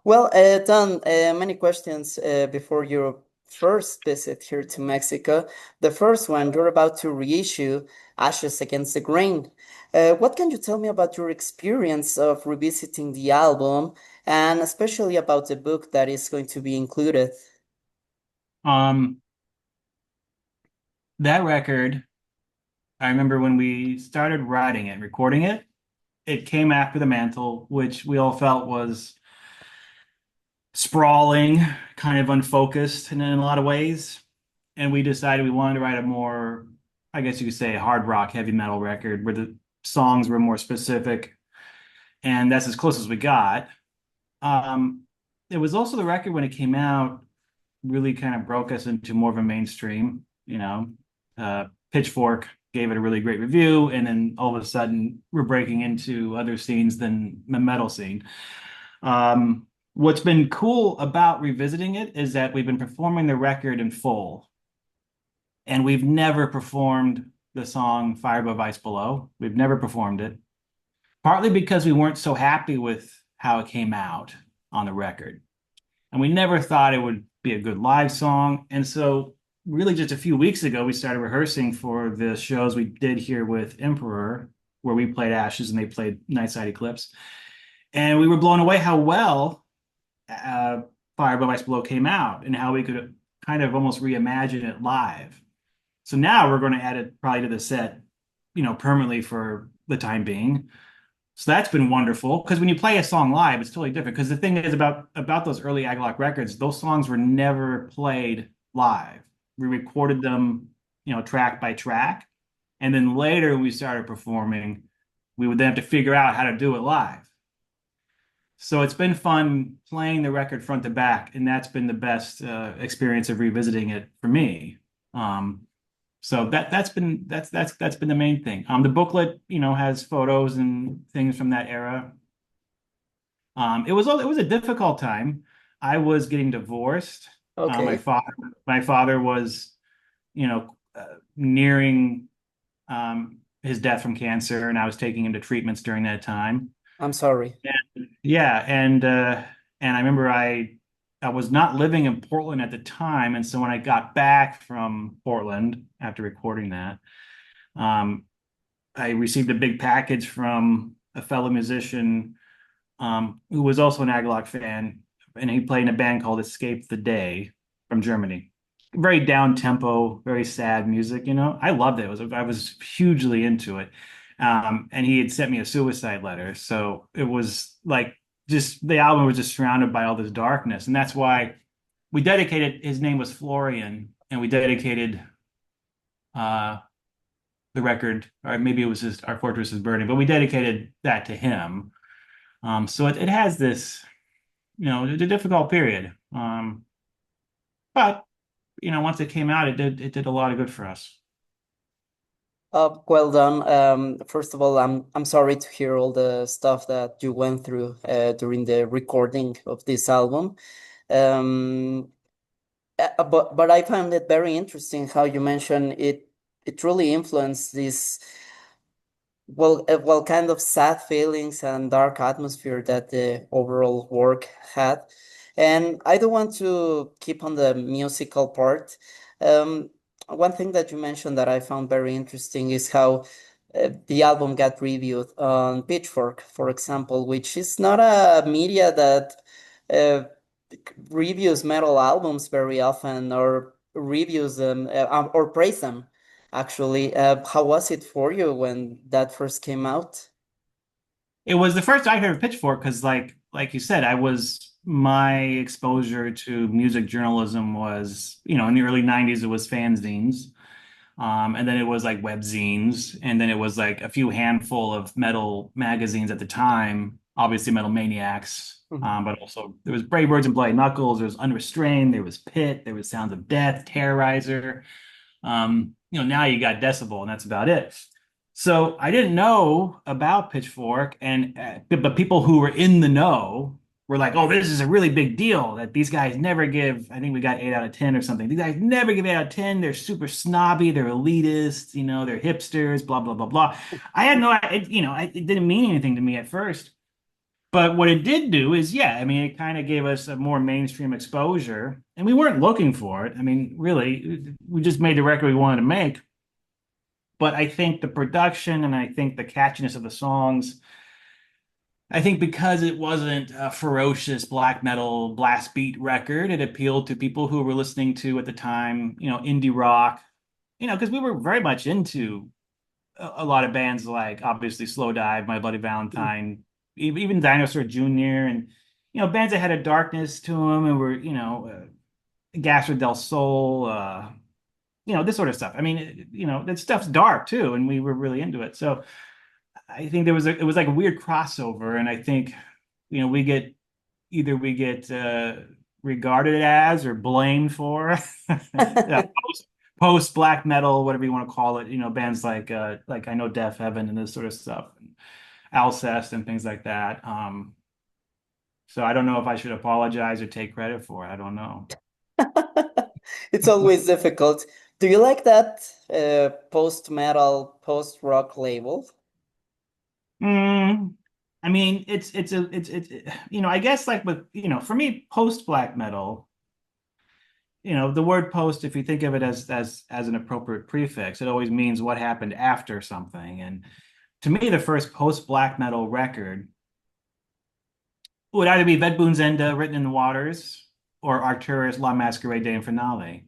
Well, Don, many questions before your first visit here to Mexico. The first one, you're about to reissue Ashes Against the Grain. What can you tell me about your experience of revisiting the album and especially about the book that is going to be included? Um, that record, I remember when we started writing it, recording it, it came after The Mantle, which we all felt was sprawling, kind of unfocused in a lot of ways. And we decided we wanted to write a more, I guess you could say, hard rock, heavy metal record where the songs were more specific. And that's as close as we got. Um, it was also the record when it came out really kind of broke us into more of a mainstream, Pitchfork gave it a really great review, and then all of a sudden we're breaking into other scenes than the metal scene. What's been cool about revisiting it is that we've been performing the record in full, and we've never performed the song Fire Above Ice Below. We've never performed it, partly because we weren't so happy with how it came out on the record. And we never thought it would be a good live song. And so, really, just a few weeks ago, we started rehearsing for the shows we did here with Emperor, where we played Ashes and they played Nightside Eclipse. And we were blown away how well uh, Fire Above Ice Below came out and how we could kind of almost reimagine it live. So now we're going to add it probably to the set, permanently for the time being. So that's been wonderful because when you play a song live, it's totally different. Because the thing is about those early Agalloch records, those songs were never played live. We recorded them, track by track, and then later when we started performing, we would then have to figure out how to do it live. So it's been fun playing the record front to back, and that's been the best experience of revisiting it for me. Um, so that's been the main thing. The booklet, has photos and things from that era. It was a difficult time. I was getting divorced. My Okay, father was, nearing his death from cancer, and I was taking him to treatments during that time. I'm sorry. Yeah, and I remember I was not living in Portland at the time, and so when I got back from Portland after recording that, um, I received a big package from a fellow musician who was also an Agalloch fan, and he played in a band called Escape the Day from Germany. Very down tempo, very sad music. I loved it. I was hugely into it. And he had sent me a suicide letter, so it was like just the album was just surrounded by all this darkness, and that's why we dedicated. His name was Florian, and we dedicated uh, the record, or maybe it was just Our Fortress is Burning, but we dedicated that to him. So it has this, it's a difficult period. But once it came out, it did a lot of good for us. Well done. First of all, I'm sorry to hear all the stuff that you went through during the recording of this album. Um, but I found it very interesting how you mentioned it. It really influenced this kind of sad feelings and dark atmosphere that the overall work had. And I do want to keep on the musical part. Um, One thing that you mentioned that I found very interesting is how the album got reviewed on Pitchfork, for example, which is not a media that uh, reviews metal albums very often or reviews them or praise them. Actually, how was it for you when that first came out? It was the first I heard of Pitchfork because, like you said, my exposure to music journalism was, in the early '90s, it was fanzines. And then it was like webzines, and then it was like a few handful of metal magazines at the time, obviously Metal Maniacs, Mhm. but also there was Brave Birds and Bloody Knuckles, there was Unrestrained, there was Pit, there was Sounds of Death, Terrorizer. Now you got Decibel, and that's about it. So I didn't know about Pitchfork, and but people who were in the know were like, "Oh, this is a really big deal that these guys never give." I think we got 8 out of 10 or something. These guys never give 8 out of 10. They're super snobby. They're elitist. They're hipsters. Blah blah blah blah. I had no, it didn't mean anything to me at first. But what it did do is, yeah, I mean, it kind of gave us a more mainstream exposure, and we weren't looking for it. I mean, really, we just made the record we wanted to make. But I think the production and I think the catchiness of the songs, I think because it wasn't a ferocious black metal blast beat record, it appealed to people who were listening to at the time, indie rock, because we were very much into a lot of bands like obviously Slow Dive, My Bloody Valentine, even Dinosaur Jr. and bands that had a darkness to them and were Gastro del Sol, this sort of stuff. I mean, that stuff's dark too, and we were really into it. So I think it was like a weird crossover, and I think we get either we get regarded as or blamed for post black metal, whatever you want to call it. Bands like I know Deaf Heaven and this sort of stuff, and Alcest and things like that. So I don't know if I should apologize or take credit for it. I don't know. It's always difficult. Do you like that post-metal, post-rock label? Mm, I mean, I guess like with for me, post black metal, the word post, if you think of it as an appropriate prefix, it always means what happened after something. And to me, the first post black metal record would either be Vedboon Zenda, Written in the Waters, or Arcturus La Masquerade Day and Finale.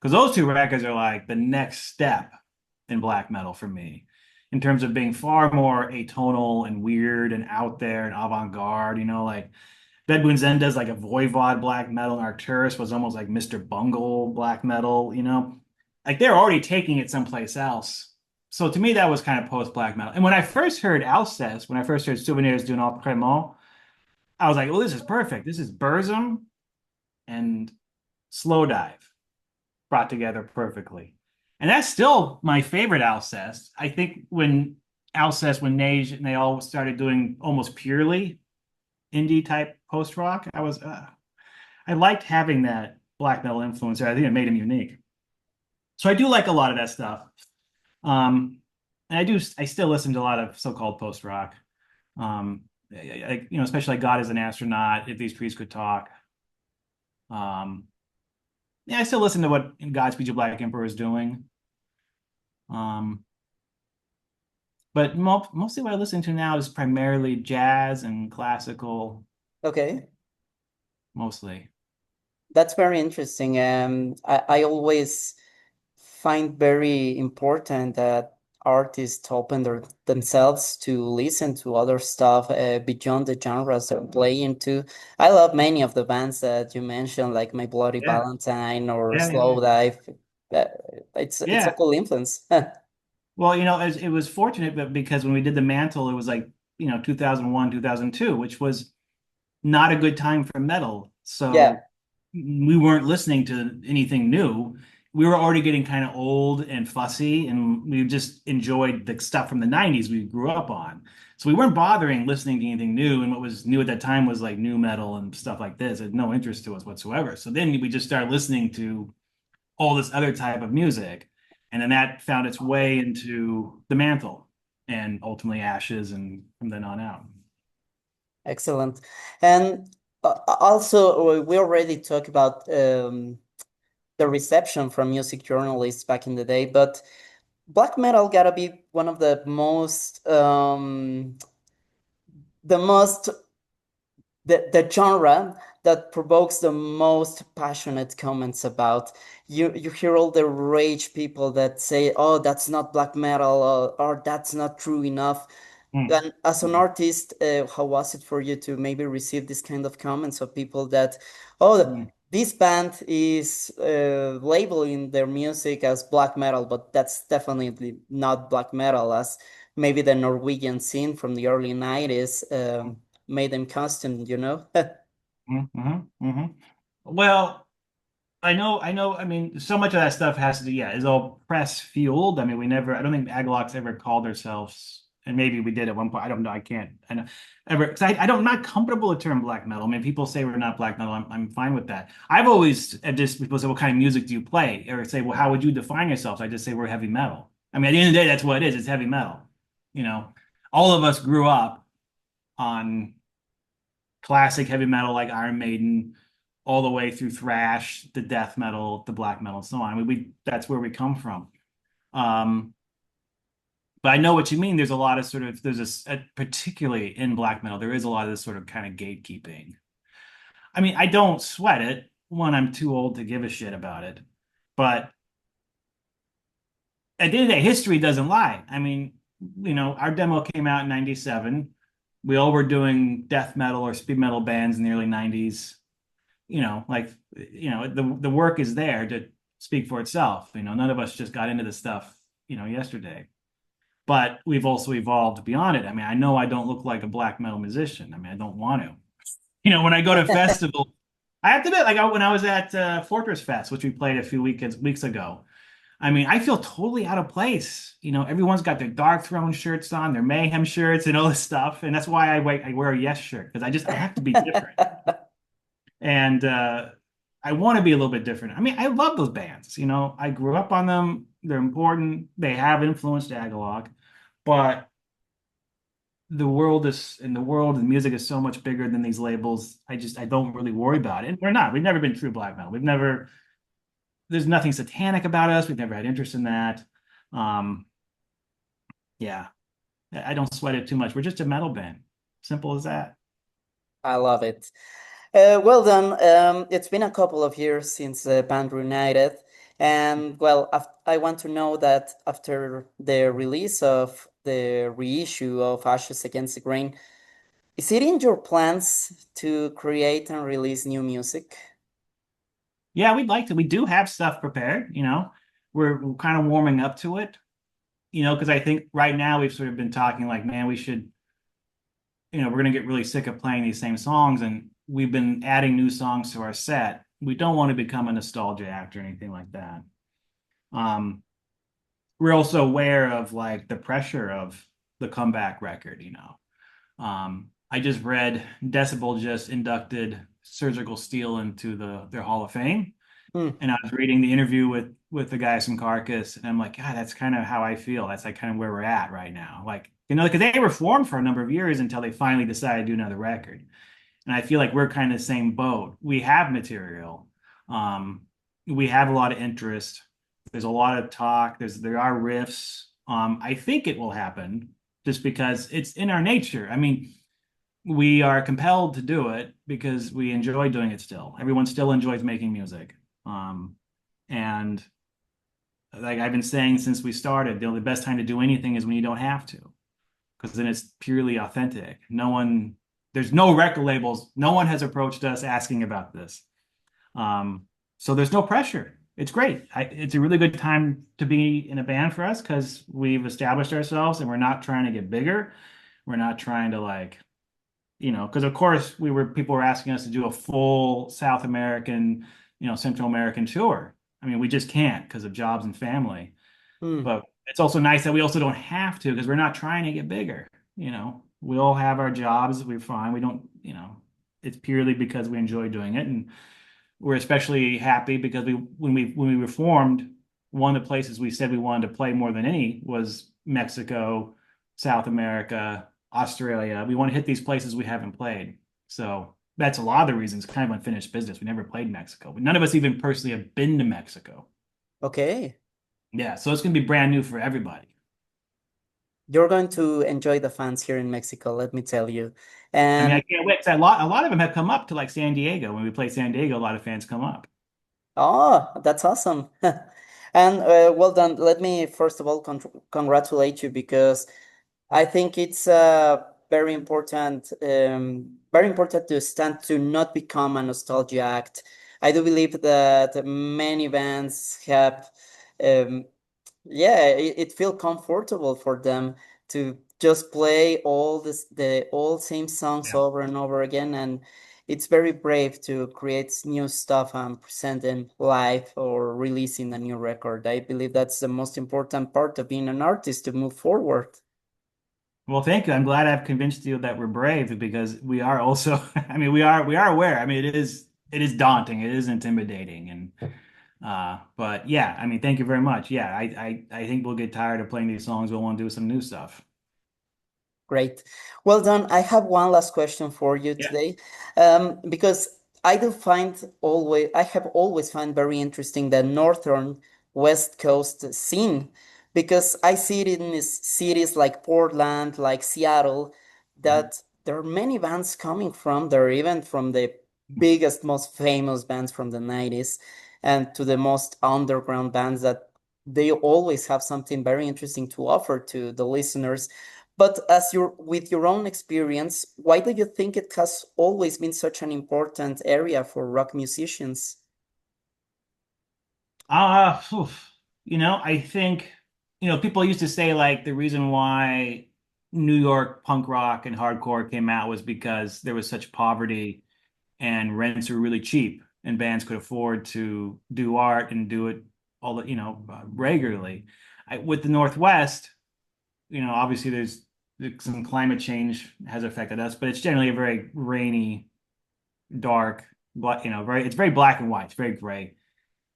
Because those two records are like the next step in black metal for me, in terms of being far more atonal and weird and out there and avant-garde, like Vedboon Zenda is like a Voivod black metal, and Arcturus was almost like Mr. Bungle black metal. Like they're already taking it someplace else. So to me, that was kind of post black metal. And when I first heard Alcest, when I first heard Souvenirs d'un Autrement, I was like, well, this is perfect. This is Burzum and Slow Dive brought together perfectly. And that's still my favorite Alcest. I think when Nage and they all started doing almost purely indie type post rock, I liked having that black metal influence there. I think it made him unique. So I do like a lot of that stuff. And I still listen to a lot of so-called post rock. Especially like God is an Astronaut, If These Trees Could Talk. Yeah, I still listen to what Godspeed You Black Emperor is doing. But mostly what I listen to now is primarily jazz and classical, Okay, mostly. that's very interesting. I always find very important that artists open themselves to listen to other stuff beyond the genres they're playing to. I love many of the bands that you mentioned, like My Bloody Yeah, Valentine or yeah, Slow yeah, Dive. Uh, it's a yeah. cool influence. Well, it was fortunate, but because when we did the Mantle, it was like 2001, 2002, which was not a good time for metal. Yeah, So we weren't listening to anything new. We were already getting kind of old and fussy, and we just enjoyed the stuff from the 90s we grew up on. So we weren't bothering listening to anything new. And what was new at that time was like new metal and stuff like this. It had no interest to us whatsoever. So then we just started listening to all this other type of music. And then that found its way into the Mantle and ultimately Ashes and from then on out. excellent. And also, we already talked about the reception from music journalists back in the day, but black metal gotta be one of the most the genre that provokes the most passionate comments about. You hear all the rage people that say, "Oh, that's not black metal," or "That's not true enough." Mm. And as an Mm. artist, how was it for you to maybe receive this kind of comments of people that, "Oh, Mm. this band is labeling their music as black metal, but that's definitely not black metal," as maybe the Norwegian scene from the early 90s made them constant, you know? Mm. Well, I know. I mean, so much of that stuff has to do, yeah, is all press fueled. I mean, I don't think Agalloch's ever called ourselves, and maybe we did at one point. I don't know. I know, ever, because I don't, I'm not comfortable with the term black metal. I mean, people say we're not black metal. I'm fine with that. I've always, just people say, what kind of music do you play? Or say, well, how would you define yourself? I just say we're heavy metal. I mean, at the end of the day, that's what it is. It's heavy metal. You know, all of us grew up on classic heavy metal like Iron Maiden, all the way through thrash, the death metal, the black metal, and so on. I mean, we that's where we come from. Um, but I know what you mean. There's a lot of sort of particularly in black metal, there is a lot of this sort of kind of gatekeeping. I mean, I don't sweat it. One, I'm too old to give a shit about it. But at the end of the day, history doesn't lie. I mean, our demo came out in 97. We all were doing death metal or speed metal bands in the early 90s. Like, the work is there to speak for itself. None of us just got into this stuff, yesterday. But we've also evolved beyond it. I mean, I know I don't look like a black metal musician. I mean, I don't want to. When I go to festivals, I have to admit, like when I was at Fortress Fest, which we played a few weeks ago, I mean, I feel totally out of place. Everyone's got their Dark Throne shirts on, their Mayhem shirts, and all this stuff, and that's why I wear a Yes shirt because I have to be different, and I want to be a little bit different. I mean, I love those bands. I grew up on them. They're important. They have influenced Agalloch, but the world and music is so much bigger than these labels. I don't really worry about it. And we're not. We've never been true black metal. There's nothing satanic about us. We've never had interest in that. Um, yeah, I don't sweat it too much. We're just a metal band. Simple as that. I love it. Well done. It's been a couple of years since the band reunited, and well, I want to know that after the release of the reissue of Ashes Against the Grain, is it in your plans to create and release new music? Yeah, we'd like to. We do have stuff prepared. We're kind of warming up to it. Because I think right now we've sort of been talking like, man, we should, we're gonna get really sick of playing these same songs, and we've been adding new songs to our set. We don't want to become a nostalgia act or anything like that. Um, we're also aware of like the pressure of the comeback record. I just read Decibel just inducted Surgical Steel into their Hall of Fame. Hmm. And I was reading the interview with the guys from Carcass, and I'm like, God, that's kind of how I feel. That's like kind of where we're at right now. Like, because they were formed for a number of years until they finally decided to do another record. And I feel like we're kind of the same boat. We have material. Um, we have a lot of interest. There's a lot of talk. There are riffs. I think it will happen just because it's in our nature. I mean, we are compelled to do it because we enjoy doing it still. Everyone still enjoys making music. And like I've been saying since we started, the best time to do anything is when you don't have to, because then it's purely authentic. There's no record labels. No one has approached us asking about this. So there's no pressure. It's great. It's a really good time to be in a band for us because we've established ourselves and we're not trying to get bigger. We're not trying to because of course people were asking us to do a full South American, Central American tour. I mean, we just can't because of jobs and family. Hmm. But it's also nice that we also don't have to because we're not trying to get bigger. We all have our jobs. We're fine. We don't, it's purely because we enjoy doing it. And we're especially happy because when we reformed, one of the places we said we wanted to play more than any was Mexico, South America, Australia. We want to hit these places we haven't played. So that's a lot of the reasons, kind of unfinished business. We never played Mexico. But none of us even personally have been to Mexico. Okay. Yeah, so it's going to be brand new for everybody. You're going to enjoy the fans here in Mexico, let me tell you. I mean, I And can't wait. 'Cause a lot of them have come up to like San Diego. When we play San Diego, a lot of fans come up. oh, that's awesome. And well done. Let me first of all congratulate you because I think it's very important to stand to not become a nostalgia act. I do believe that many bands have yeah, it feel comfortable for them to just play the all same songs Yeah. over and over again, and it's very brave to create new stuff and present them live or releasing a new record. I believe that's the most important part of being an artist to move forward. Well, thank you. I'm glad I've convinced you that we're brave because we are also, I mean, we are aware. I mean, it is daunting. It is intimidating. And but yeah, I mean, thank you very much. Yeah, I think we'll get tired of playing these songs. We'll want to do some new stuff. Great. Well done. I have one last question for you Yeah. today, because I have always found very interesting the northern West Coast scene, because I see it in these cities like Portland, like Seattle, Mhm. that there are many bands coming from there, even from the biggest, most famous bands from the 90s and to the most underground bands that they always have something very interesting to offer to the listeners. But as you're with your own experience, why do you think it has always been such an important area for rock musicians? Oof. I think, people used to say like the reason why New York punk rock and hardcore came out was because there was such poverty and rents were really cheap and bands could afford to do art and do it regularly. With the Northwest, obviously there's some climate change has affected us, but it's generally a very rainy, dark, it's very black and white. It's very gray.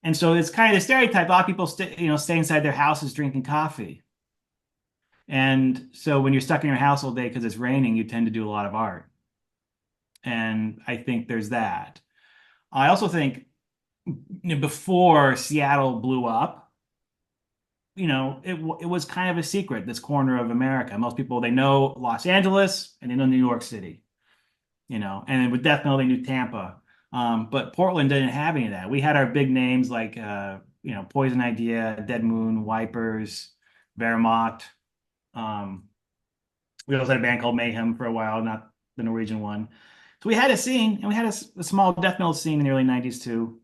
And so it's kind of the stereotype. A lot of people stay inside their houses drinking coffee. And so when you're stuck in your house all day because it's raining, you tend to do a lot of art. And I think there's that. I also think before Seattle blew up, it was kind of a secret, this corner of America. Most people, they know Los Angeles and they know New York City, and it would definitely knew Tampa. But Portland didn't have any of that. We had our big names like, Poison Idea, Dead Moon, Wipers, Wehrmacht. Um, we also had a band called Mayhem for a while, not the Norwegian one. So we had a scene, and we had a small death metal scene in the early 90s too.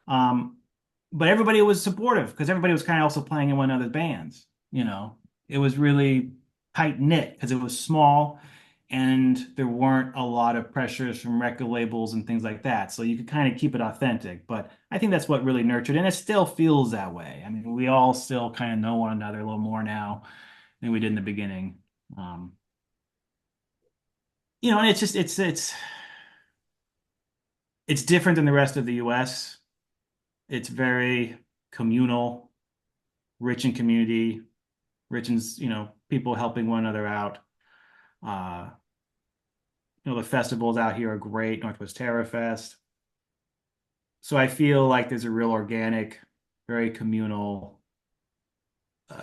Um, but everybody was supportive because everybody was kind of also playing in one another's bands. It was really tight knit because it was small and there weren't a lot of pressures from record labels and things like that. So you could kind of keep it authentic. But I think that's what really nurtured, and it still feels that way. I mean, we all still kind of know one another a little more now than we did in the beginning. Um, and it's just it's different than the rest of the US. It's very communal, rich in community, rich in, people helping one another out. Uh, the festivals out here are great, Northwest Terror Fest. So I feel like there's a real organic, very communal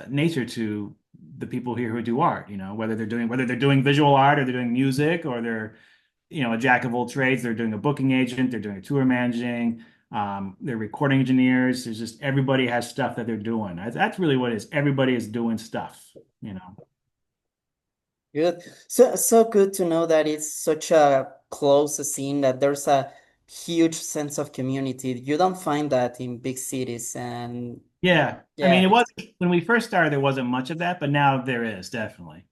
nature to the people here who do art, whether they're doing visual art or they're doing music or they're, a jack of all trades, they're doing a booking agent, they're doing a tour managing, they're recording engineers. There's just everybody has stuff that they're doing. That's really what it is. Everybody is doing stuff. Good. So good to know that it's such a close scene that there's a huge sense of community. You don't find that in big cities, and Yeah. I yeah, mean, it it's was when we first started, there wasn't much of that, but now there is definitely.